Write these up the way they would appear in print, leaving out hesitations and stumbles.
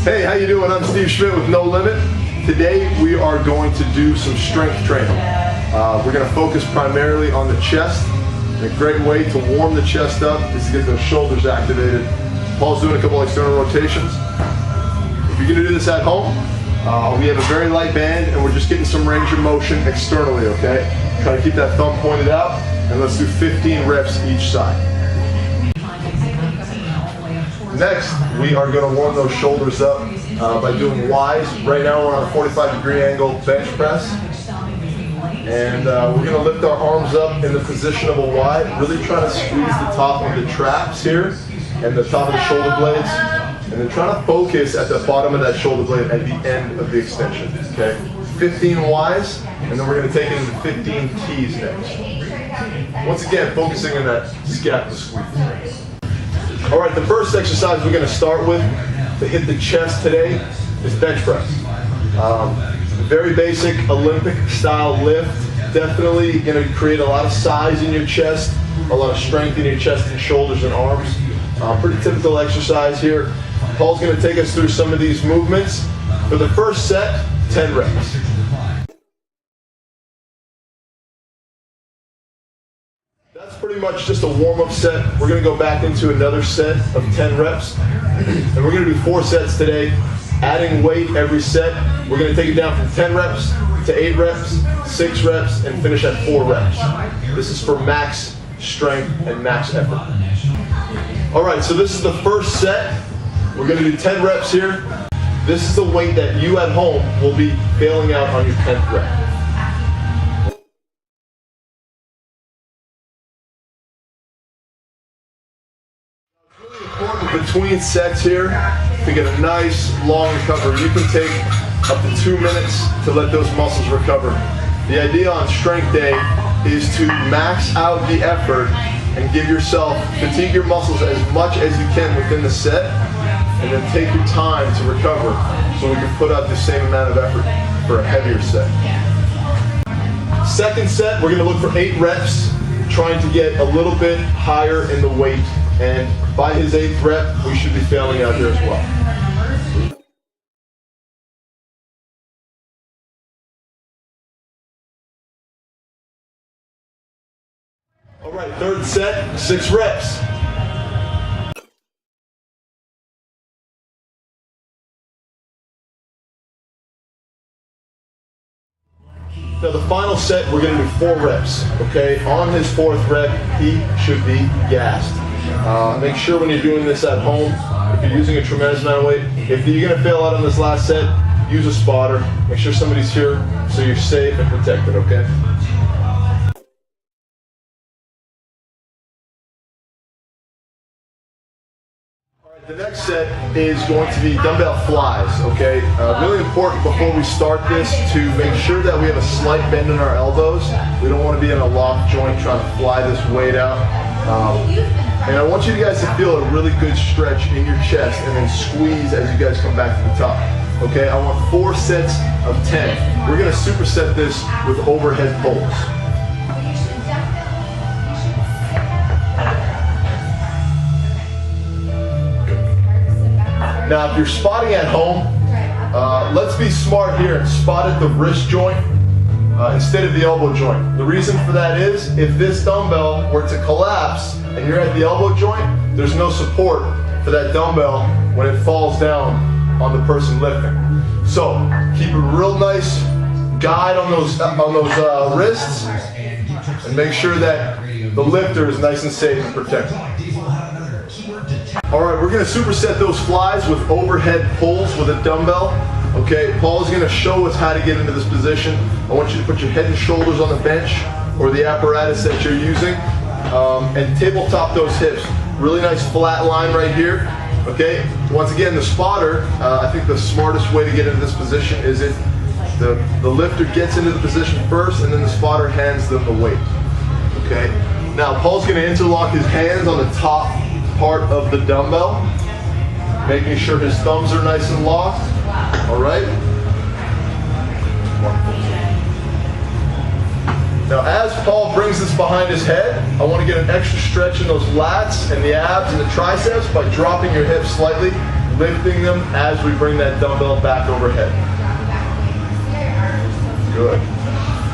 Hey, how you doing? I'm Steve Schmidt with No Limit. Today we are going to do some strength training. We're going to focus primarily on the chest. And a great way to warm the chest up is to get those shoulders activated. Paul's doing a couple external rotations. If you're going to do this at home, we have a very light band and we're just getting some range of motion externally, okay? Try to keep that thumb pointed out and let's do 15 reps each side. Next, we are going to warm those shoulders up by doing Ys. Right now we're on a 45-degree angle bench press. And we're going to lift our arms up in the position of a Y, really trying to squeeze the top of the traps here and the top of the shoulder blades. And then trying to focus at the bottom of that shoulder blade at the end of the extension, okay? 15 Ys, and then we're going to take it into 15 Ts next. Once again, focusing on that scapula squeeze. All right, the first exercise we're going to start with to hit the chest today is bench press. Very basic Olympic style lift. Definitely going to create a lot of size in your chest, a lot of strength in your chest and shoulders and arms. Pretty typical exercise here. Paul's going to take us through some of these movements. For the first set, 10 reps. That's pretty much just a warm-up set. We're going to go back into another set of 10 reps. And we're going to do 4 sets today, adding weight every set. We're going to take it down from 10 reps to 8 reps, 6 reps, and finish at 4 reps. This is for max strength and max effort. All right, so this is the first set. We're going to do 10 reps here. This is the weight that you at home will be bailing out on your 10th rep. Between sets here to get a nice long recovery. You can take up to 2 minutes to let those muscles recover. The idea on strength day is to max out the effort and give yourself, fatigue your muscles as much as you can within the set and then take your time to recover so we can put out the same amount of effort for a heavier set. Second set, we're going to look for 8 reps, trying to get a little bit higher in the weight. And by his 8th rep, we should be failing out here as well. All right, third set, 6 reps. Now the final set, we're going to do 4 reps, okay? On his 4th rep, he should be gassed. Make sure when you're doing this at home, if you're using a tremendous amount of weight, if you're going to fail out on this last set, use a spotter. Make sure somebody's here so you're safe and protected, okay? The next set is going to be dumbbell flies, okay? Really important before we start this to make sure that we have a slight bend in our elbows. We don't want to be in a locked joint trying to fly this weight out. And I want you guys to feel a really good stretch in your chest and then squeeze as you guys come back to the top. Okay, I want 4 sets of 10. We're going to superset this with overhead pulls. Now, if you're spotting at home, let's be smart here and spot at the wrist joint instead of the elbow joint. The reason for that is if this dumbbell were to collapse and you're at the elbow joint, there's no support for that dumbbell when it falls down on the person lifting. So keep a real nice guide on those wrists and make sure that the lifter is nice and safe and protected. All right, we're going to superset those flies with overhead pulls with a dumbbell. Okay, Paul's going to show us how to get into this position. I want you to put your head and shoulders on the bench or the apparatus that you're using and tabletop those hips. Really nice flat line right here. Okay, once again, the spotter, I think the smartest way to get into this position is if the lifter gets into the position first and then the spotter hands them the weight. Okay, now Paul's going to interlock his hands on the top part of the dumbbell, making sure his thumbs are nice and locked. All right. Now as Paul brings this behind his head, I want to get an extra stretch in those lats and the abs and the triceps by dropping your hips slightly, lifting them as we bring that dumbbell back overhead. Good.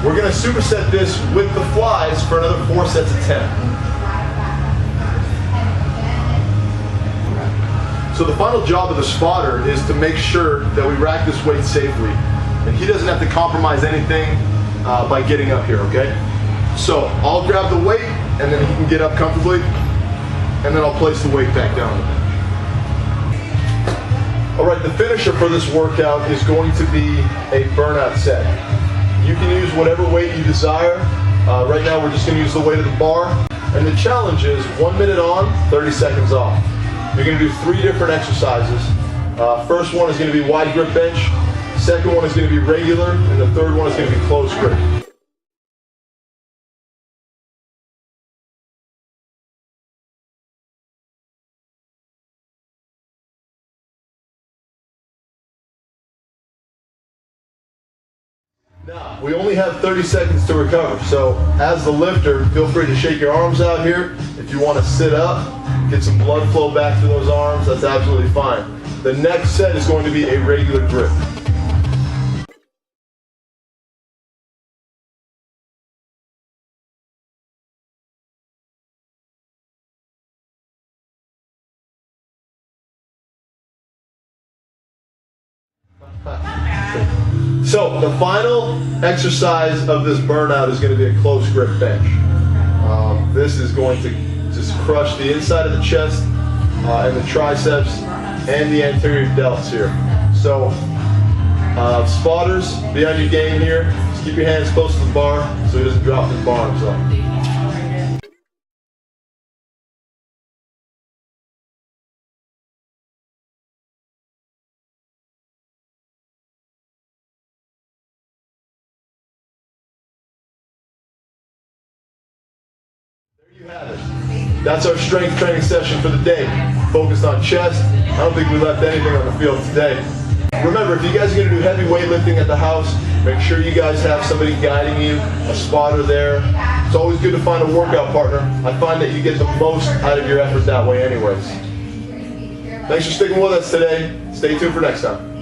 We're going to superset this with the flies for another 4 sets of 10. So the final job of the spotter is to make sure that we rack this weight safely. And he doesn't have to compromise anything by getting up here, okay? So I'll grab the weight and then he can get up comfortably, and then I'll place the weight back down. All right, the finisher for this workout is going to be a burnout set. You can use whatever weight you desire. Right now we're just going to use the weight of the bar. And the challenge is 1 minute on, 30 seconds off. You're going to do 3 different exercises. First one is going to be wide grip bench. Second one is going to be regular. And the third one is going to be close grip. Now, we only have 30 seconds to recover, so as the lifter, feel free to shake your arms out here. If you want to sit up, get some blood flow back to those arms, that's absolutely fine. The next set is going to be a regular grip. So the final exercise of this burnout is going to be a close grip bench. This is going to just crush the inside of the chest and the triceps and the anterior delts here. So spotters, be on your game here. Just keep your hands close to the bar so he doesn't drop his bar himself. There you have it. That's our strength training session for the day. Focused on chest. I don't think we left anything on the field today. Remember, if you guys are going to do heavy weightlifting at the house, make sure you guys have somebody guiding you, a spotter there. It's always good to find a workout partner. I find that you get the most out of your effort that way anyways. Thanks for sticking with us today. Stay tuned for next time.